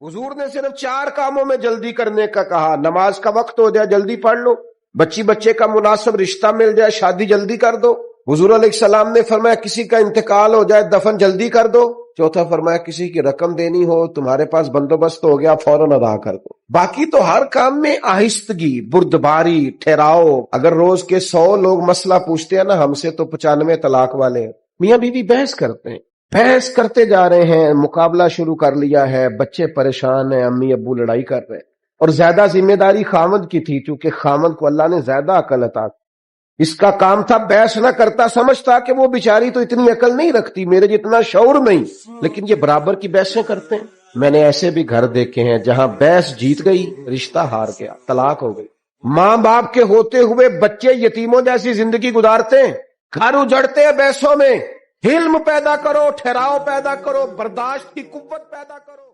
हुजूर ने सिर्फ 4 कामों में जल्दी करने का कहा। नमाज का वक्त हो जाए जल्दी पढ़ लो, बच्चे का मुनासिब रिश्ता मिल जाए शादी जल्दी कर दो। हुजूर अलैहिस्सलाम ने फरमाया किसी का इंतकाल हो जाए दफन जल्दी कर दो। चौथा फरमाया किसी की रकम देनी हो, तुम्हारे पास बंदोबस्त हो गया, फौरन अदा कर दो। बाकी तो हर काम में आहिस्तगी, बुर्दबारी, ठहराओ। अगर रोज के 100 लोग मसला पूछते हैं ना हमसे, तो 95 तलाक वाले हैं। मियां बीवी बहस करते हैं, बहस करते जा रहे हैं, मुकाबला शुरू कर लिया है, बच्चे परेशान हैं, अम्मी अब्बू लड़ाई कर रहे हैं। और ज्यादा जिम्मेदारी खामद की थी, क्योंकि खामद को अल्लाह ने ज्यादा अकल अता की। इसका काम था बहस ना करता, समझता कि वो बेचारी तो इतनी अकल नहीं रखती, मेरे जितना शौर नहीं, लेकिन ये बराबर की बहसें करते हैं। मैंने ऐसे भी घर देखे हैं जहां बहस जीत गई, रिश्ता हार गया, तलाक हो गई। मां बाप के होते हुए बच्चे यतीमों जैसी जिंदगी गुजारते हैं, घर उजड़ते हैं बहसों में। हिल्म पैदा करो, ठहराव पैदा करो, बर्दाश्त की कुव्वत पैदा करो।